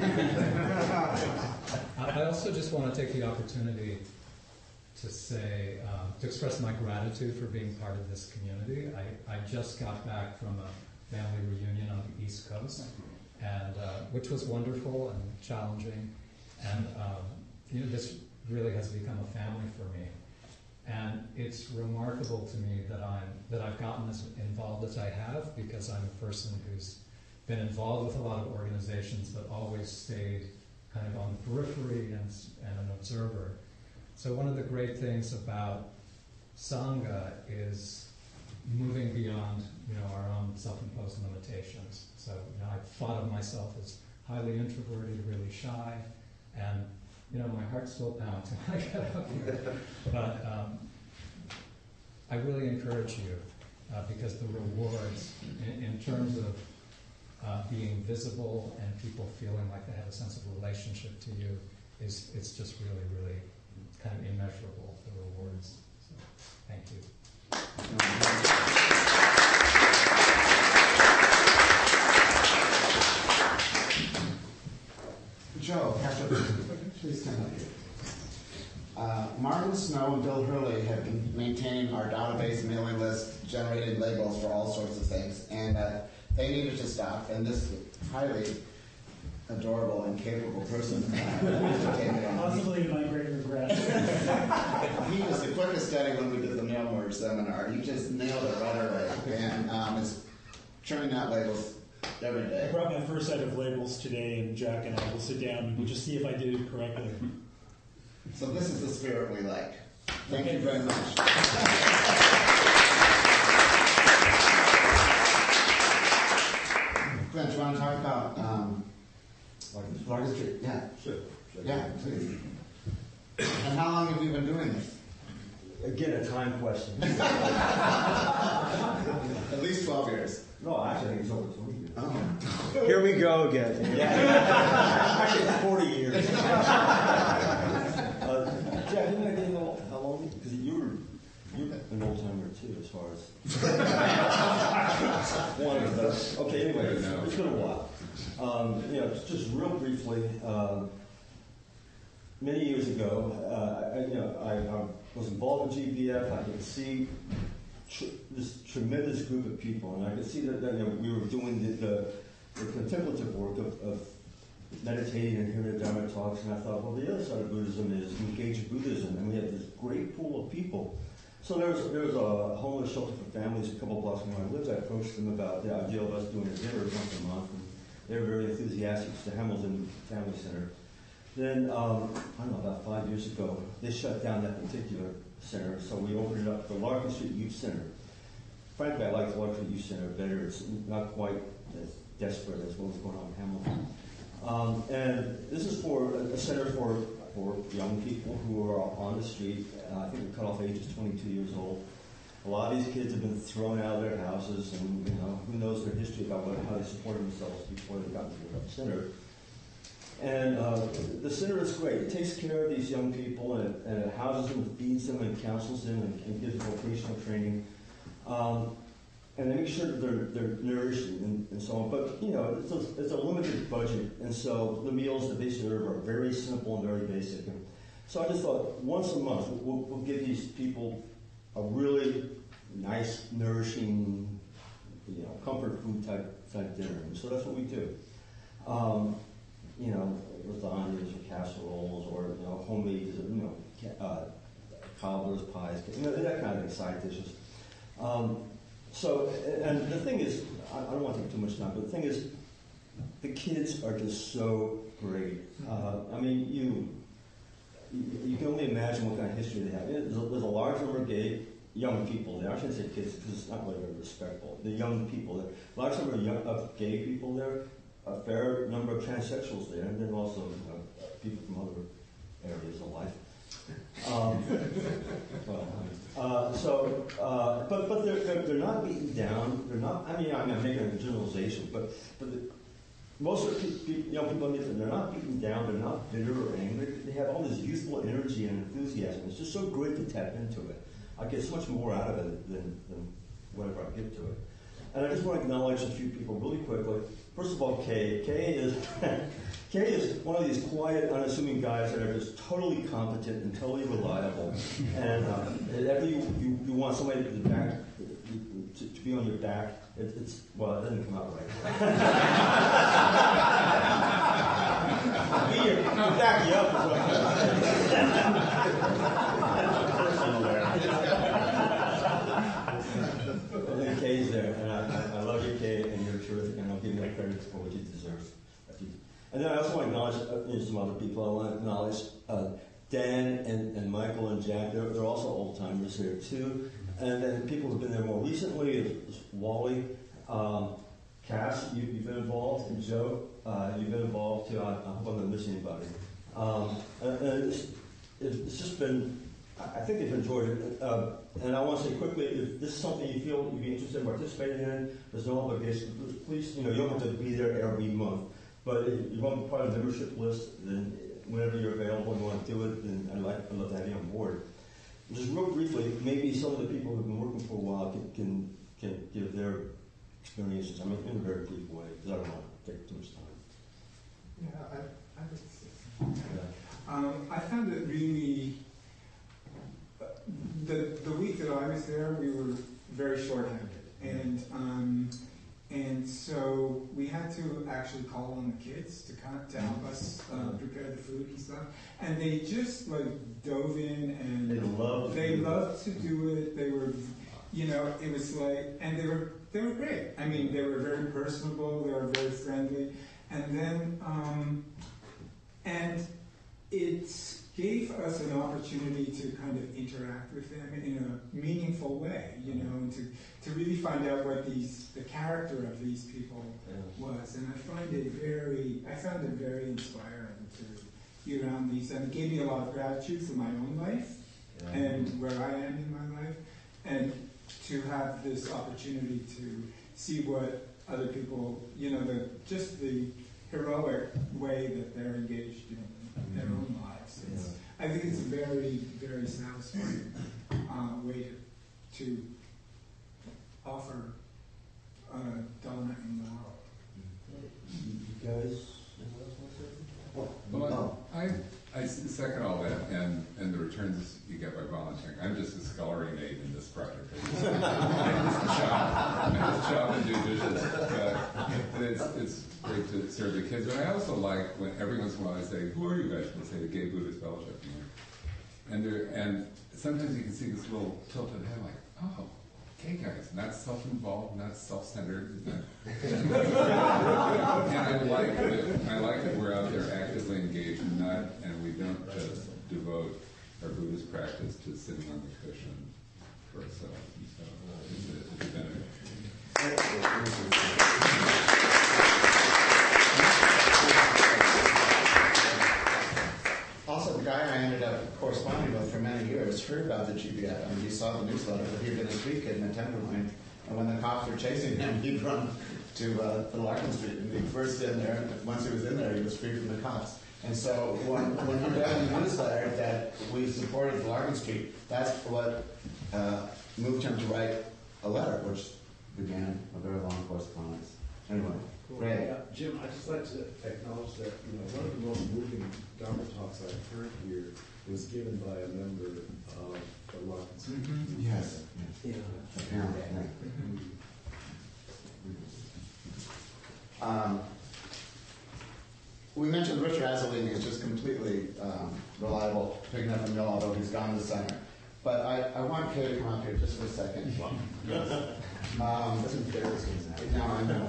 I also just want to take the opportunity to say, to express my gratitude for being part of this community. I just got back from a family reunion on the East Coast, and which was wonderful and challenging, and this really has become a family for me. And it's remarkable to me that I've gotten as involved as I have, because I'm a person who's been involved with a lot of organizations but always stayed kind of on the periphery and an observer. So one of the great things about Sangha is moving beyond our own self-imposed limitations. So I've thought of myself as highly introverted, really shy, and my heart's still pounding when I get up here. But I really encourage you, because the rewards in terms of being visible and people feeling like they have a sense of relationship to you it's just really, really kind of immeasurable, the rewards. So, thank you. Joe, please come up here. Marvin Snow and Bill Hurley have been maintaining our database mailing list, generating labels for all sorts of things, and they needed to stop, and this highly adorable and capable person possibly my great regret. He was the quickest study when we did the mail merge seminar. He just nailed it right away, and is churning out labels every day. I brought my first set of labels today, and Jack and I will sit down and we'll just see if I did it correctly. So this is the spirit we like. Thank you very much. Glenn, do you want to talk about Larkin Street? Yeah. Sure. Yeah, please. And how long have you been doing this? Again, a time question. At least 12 years. No, actually, I think it's over 20 years. Oh. Here we go again. Yeah. Actually, it's 40 years. Jack, didn't I know how long? Because you're an old timer too, as far as one of those. Okay, anyway, it's been a while. Just real briefly. Many years ago, I was involved in GBF. I could see this tremendous group of people, and I could see that we were doing the contemplative work of meditating and hearing the Dharma talks, and I thought, well, the other side of Buddhism is engaged Buddhism, and we had this great pool of people. So there was a homeless shelter for families a couple blocks from where I lived. I approached them about the idea of us doing a dinner once a month, and they were very enthusiastic. It's the Hamilton Family Center. Then, I don't know, about 5 years ago, they shut down that particular center, so we opened it up for Larkin Street Youth Center. Frankly, I like the Larkin Street Youth Center better. It's not quite as desperate as what was going on in Hamilton. And this is for a center for young people who are on the street. I think the cutoff age is 22 years old. A lot of these kids have been thrown out of their houses, and who knows their history about how they supported themselves before they got to the center. And the center is great. It takes care of these young people, and it houses them, and feeds them, and counsels them, and gives vocational training. And they make sure that they're nourished and so on. But, it's a limited budget, and so the meals that they serve are very simple and very basic. And so I just thought, once a month, we'll give these people a really nice, nourishing, comfort food type dinner. And so that's what we do. Lasagnas or casseroles or homemade, cobblers, pies, that kind of thing, side dishes. And the thing is, I don't want to take too much time, but the thing is, the kids are just so great. You can only imagine what kind of history they have. There's a large number of gay young people there. I shouldn't say kids because it's not really very respectful. The young people there. A large number of gay people there. A fair number of transsexuals there, and then also people from other areas of life. But they're not beaten down. They're not. I'm making a generalization, but most of the people meet them, they're not beaten down, they're not bitter or angry. They have all this youthful energy and enthusiasm. It's just so great to tap into it. I get so much more out of it than whatever I give to it. And I just want to acknowledge a few people really quickly. First of all, Kay. Kay is Kay is one of these quiet, unassuming guys that are just totally competent and totally reliable. And whenever you want somebody to back to be on your back, it's well, it doesn't come out right. To back you up is what I think Kay's there, and I love you, Kay, and you're terrific, and I'll give you that credit for what you deserve. And then I also want to acknowledge some other people. I want to acknowledge Dan and Michael and Jack. They're also old timers here too. And then people who've been there more recently is Wally, Cass, you've been involved, and Joe, you've been involved too. I hope I'm not missing anybody. And it's just been, I think they've enjoyed it. And I want to say quickly, if this is something you feel you'd be interested in participating in, there's no obligation. Please, you don't have to be there every month. But if you want to be part of the membership list, then whenever you're available and you want to do it, then I'd love to have you on board. Just real briefly, maybe some of the people who've been working for a while can give their experiences. I mean, in a very brief way, because I don't want to take too much time. Yeah, I found it really, the week that I was there, we were very short-handed. And so we had to actually call on the kids to help us prepare the food and stuff. And they just dove in, and they loved to do it. They were, it was and they were great. I mean, they were very personable. They were very friendly. And then, and it gave us an opportunity to kind of interact with them in a meaningful way, and to really find out what the character of these people was. And I found it very inspiring to be around these, and it gave me a lot of gratitude for my own life and where I am in my life, and to have this opportunity to see what other people, just the heroic way that they're engaged in their own lives. I think it's a very, very satisfying way to offer Donna in the world. You guys, well, I second all that, and the returns you get by volunteering. I'm just a scullery maid in this project. I just chop and do dishes, but it's great to serve the kids. But I also like when every once in a while I say, "Who are you guys?" They say the Gay Buddhist Fellowship, and sometimes you can see this little tilt of the head, like, "Oh, gay guys, not self-involved, not self-centered." And I like that we're out there actively engaged and we don't just devote our Buddhist practice to sitting on the cushion for ourselves. And so it's a benefit. Also, the guy I ended up corresponding with for many years heard about the GBF. I mean, he saw the newsletter, but he'd been a street kid in a Tenderloin, and when the cops were chasing him, he'd run to Larkin Street, and he'd first in there. Once he was in there, he was free from the cops. And so when he read in the newsletter that we supported Larkin Street, that's what moved him to write a letter, which began a very long correspondence. Anyway, Ray. Jim, I'd just like to acknowledge that one of the most moving Dharma talks I've heard here was given by a member of the Larkin Street. Mm-hmm. Yes. We mentioned Richard Azzolini is just completely reliable, picking up the mill, although he's gone this summer. But I want Kay to come up here just for a second. Doesn't care as he's now. I know.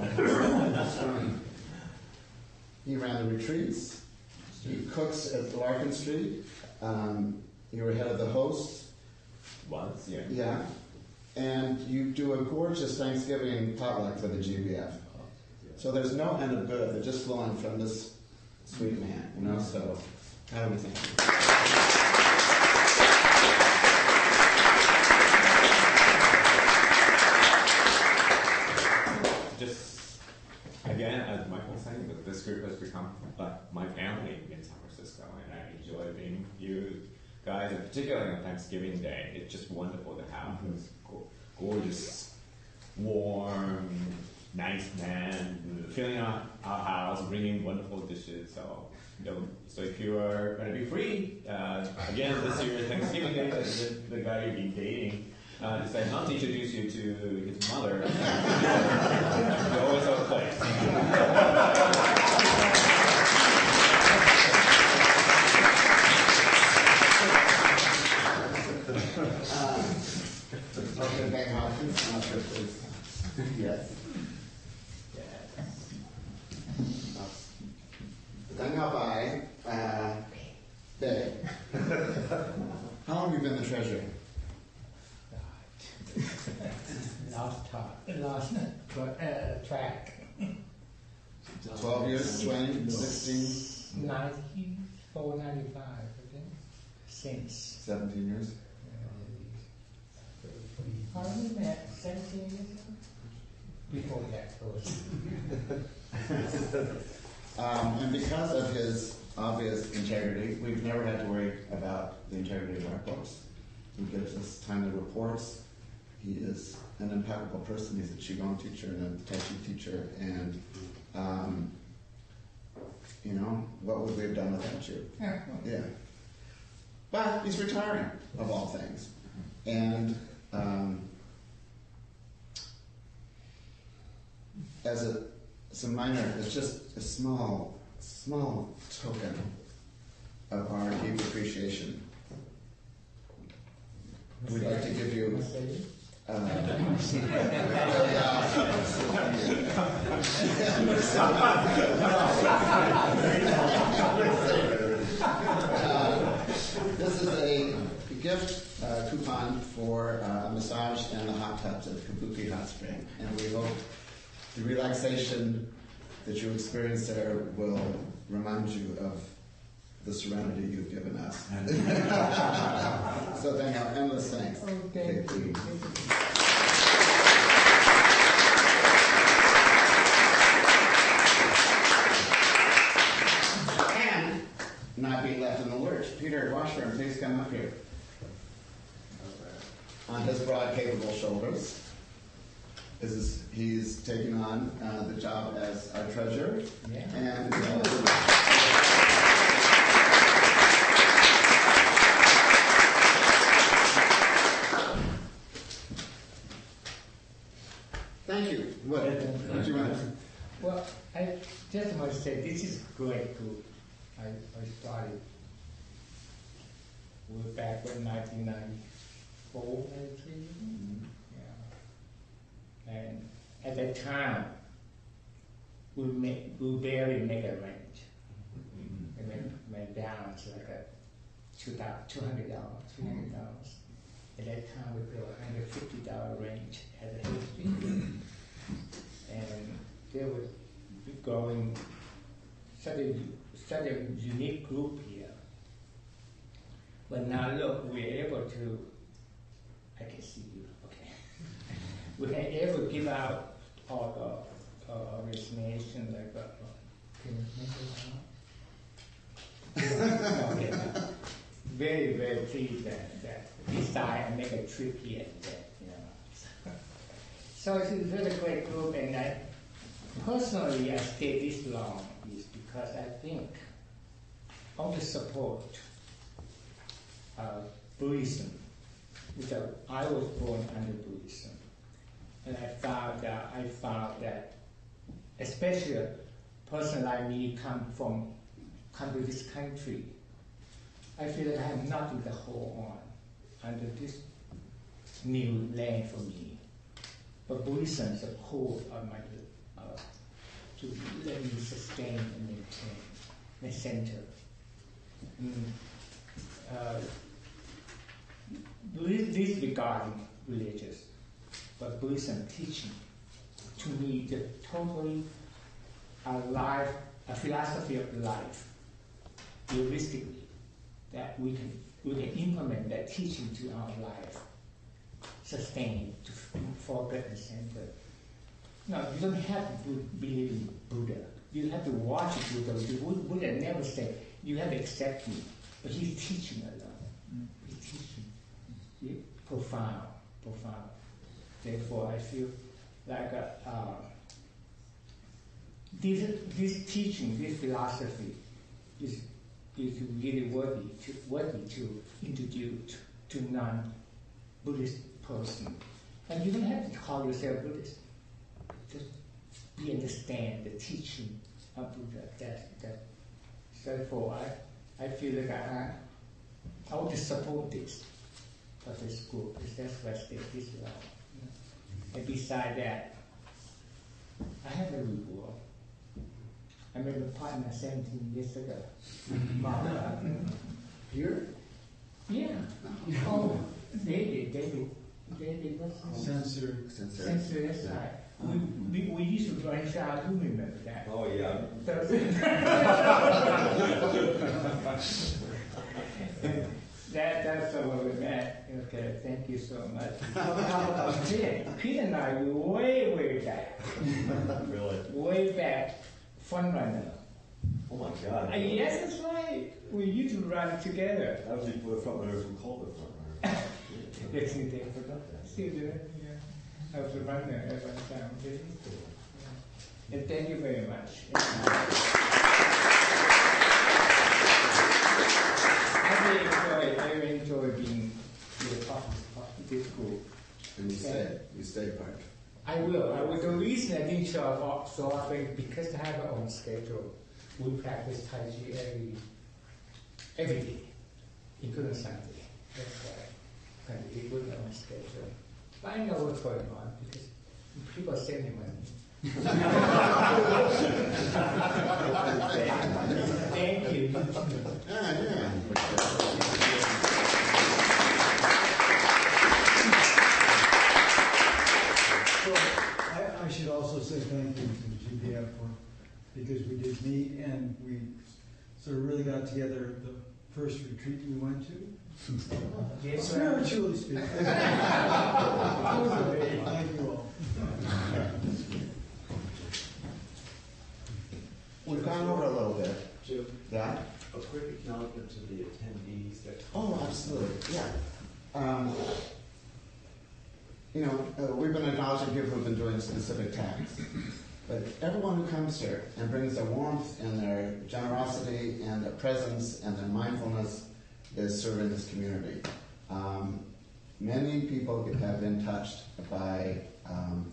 He ran the retreats. He cooks at Larkin Street. You were head of the hosts. Was, yeah. Yeah. And you do a gorgeous Thanksgiving potluck for the GBF. So there's no end of good. They're just flowing from this sweet man, So, how do we think? Just, again, as Michael was saying, this group has become like my family in San Francisco, and I enjoy being with you guys, and particularly on Thanksgiving Day. It's just wonderful to have this gorgeous, warm, nice man filling our house, bringing wonderful dishes. So if you are going to be free, again this year Thanksgiving Day, the guy you've been dating decided not to introduce you to his mother. You always have a place. Okay, back houses, please. Yes. Betty, how long have you been the treasurer? Lost track. 12 years, 20, 16? 94, 95, I think. Since. 17 years? I met 17 years ago. Before that, of course. And because of his obvious integrity, we've never had to worry about the integrity of our books. He gives us timely reports. He is an impeccable person. He's a Qigong teacher and a Tai Chi teacher. And, you know, what would we have done without you? Yeah. But he's retiring, of all things. And as a minor, it's just a small token of our deep appreciation. We'd like to give you this is a gift coupon for a massage and the hot tubs at Kabuki Hot Spring, and we hope the relaxation that you experience there will remind you of the serenity you've given us. So thank you. Endless thanks. Okay. And not being left in the lurch. Peter Washburn, please come up here. On his broad, capable shoulders, he's taking on the job as our treasurer. Yeah. And thank you. What do you want to say? Well, I just want to say this is a great group. I started way back in 1994, 93. Yeah. And at that time, we barely make a rent. It went down to like $200, $300. At that time, we paid $150 rent at the history. And there was growing such a unique group here. But now look, we're able to, I can see you, okay. We're able to give out all the resignation, like, can you make it out? Okay. Very, very pleased that decide and make a trip here. So it's a really great group, and personally I stayed this long is because I think all the support Buddhism, which I was born under Buddhism, and I found that especially a person like me come to this country, I feel that I have nothing to hold on under this new land for me. But Buddhism is a core of my to let me sustain and maintain my center. This regarding religious, but Buddhism teaching to me the totally a philosophy of life, realistically, that we can implement that teaching to our life, sustain for good and center. No, you don't have to believe in Buddha. You have to watch it because the Buddha never said, you have to accept me. But he's teaching a lot. He's teaching. Profound. Therefore, I feel like this teaching, this philosophy is really worthy to introduce to non-Buddhist person. And you don't have to call yourself Buddhist. Just understand the teaching of Buddha. Therefore, I feel like I want to support this for this group. That's why I stay this long. And beside that, I have a reward. I made a partner 17 years ago. Here? Yeah. Oh, David, what's his name? Censor, that's right. We used to branch out. Who remember that? Oh, yeah. That's where we met. Okay, thank you so much. How about Peter and I, we way back. Really? Way back, fun runner. Oh my God. Yes, that's right. We used to run together. That was the front runner from Colbert front runner. Yes, you did. Still do it. Yeah. I was a runner at one time. Yeah. And thank you very much. I really enjoy being part of this group. And you stay part. I will. The reason I didn't show up so often because I have my own schedule. We practice Tai Chi every day, including Sunday. That's why I put my own schedule. But I know what's going on because people send me money. Thank you. I should also say thank you to GBF because we did meet and we sort of really got together the first retreat we went to. Yes, spiritually speaking. Thank you all. We've gone over a little bit. Jim, Yeah? a quick acknowledgement to the attendees. Oh, absolutely. Yeah. We've been acknowledging people who've been doing specific tasks. But everyone who comes here and brings their warmth and their generosity and their presence and their mindfulness is serving this community. Many people have been touched by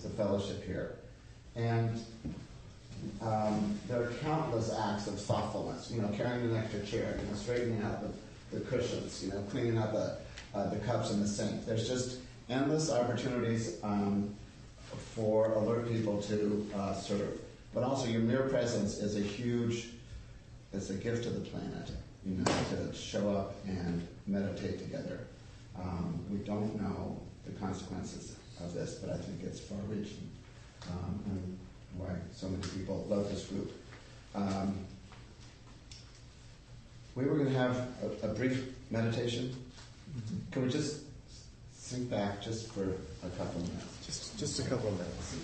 the fellowship here. And there are countless acts of thoughtfulness, carrying an extra chair, straightening out the cushions, cleaning out the cups in the sink. There's just endless opportunities for alert people to serve. But also your mere presence is it's a gift to the planet, to show up and meditate together. We don't know the consequences of this, but I think it's far-reaching, and why so many people love this group. We were going to have a brief meditation. Can we just sink back just for a couple of minutes? Just a couple of minutes.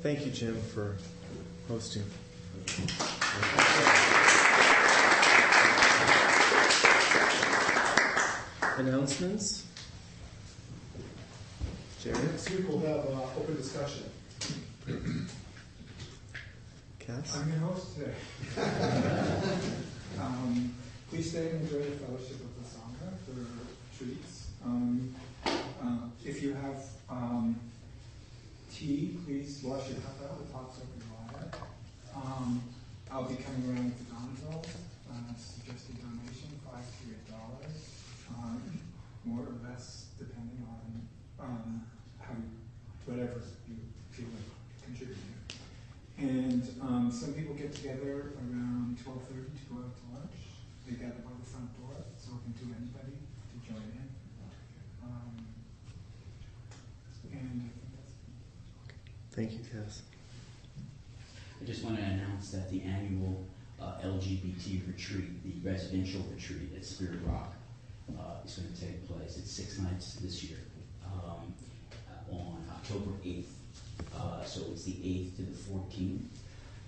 Thank you, Jim, for hosting. Announcements? Jerry? Next week we'll have open discussion. Cass? I'm your host today. Please stay and enjoy the fellowship of the Sangha for treats. If you have tea, please wash your cup out with hot soap and water. I'll be coming around with the gonzo, suggested donation, $5 to $8, more or less depending on how whatever you feel like contributing. And some people get together around 12:30 to go out to lunch. They gather by the front door. It's open to anybody to join in. And I think that's Thank you, Cass. I just want to announce that the annual LGBT retreat, the residential retreat at Spirit Rock, is going to take place. It's 6 nights this year on October 8th. So it's the 8th to the 14th.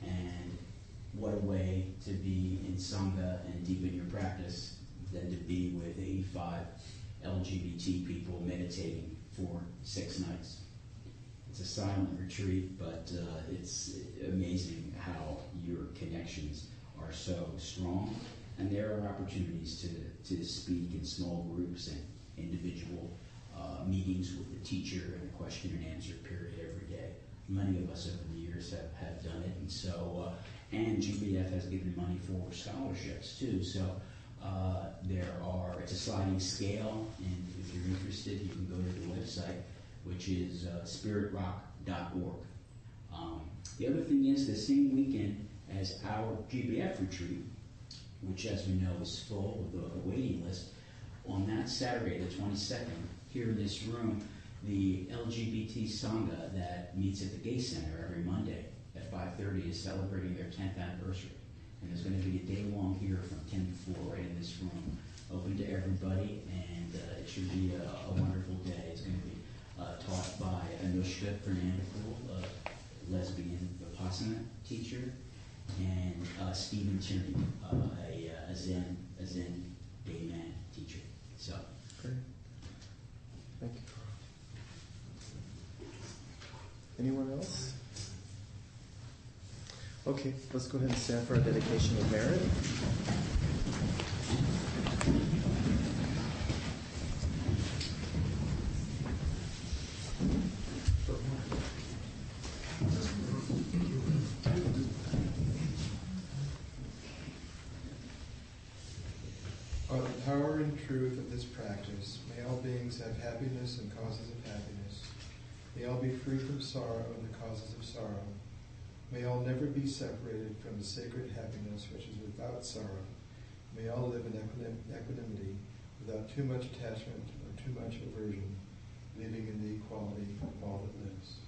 And what a way to be in Sangha and deepen your practice than to be with 85 LGBT people meditating for 6 nights. It's a silent retreat, but it's amazing how your connections are so strong. And there are opportunities to speak in small groups and individual meetings with the teacher and a question and answer period every day. Many of us over the years have done it, and so and GBF has given money for scholarships too. So it's a sliding scale, and if you're interested, you can go to the website, which is spiritrock.org. The other thing is the same weekend as our GBF retreat, which as we know is full with a waiting list, on that Saturday, the 22nd, here in this room, the LGBT Sangha that meets at the Gay Center every Monday at 5:30 is celebrating their 10th anniversary. And there's going to be a day long here from 10 to 4 right in this room, open to everybody, and it should be a wonderful day. It's going to be taught by Anushka Fernandopoul, a lesbian Vipassana teacher, and Stephen Tierney, a Zen gay man teacher. So. Great. Thank you. Anyone else? Okay, let's go ahead and stand for our dedication of merit. By the power and truth of this practice, may all beings have happiness and causes of happiness. May all be free from sorrow and the causes of sorrow. May all never be separated from the sacred happiness which is without sorrow. May all live in equanimity, without too much attachment or too much aversion, living in the equality of all that lives.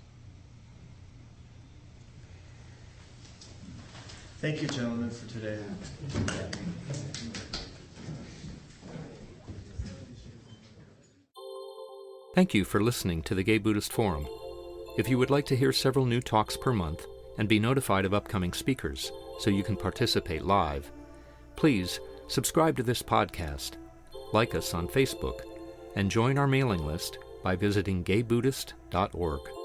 Thank you, gentlemen, for today. Thank you for listening to the Gay Buddhist Forum. If you would like to hear several new talks per month and be notified of upcoming speakers so you can participate live, please subscribe to this podcast, like us on Facebook, and join our mailing list by visiting gaybuddhist.org.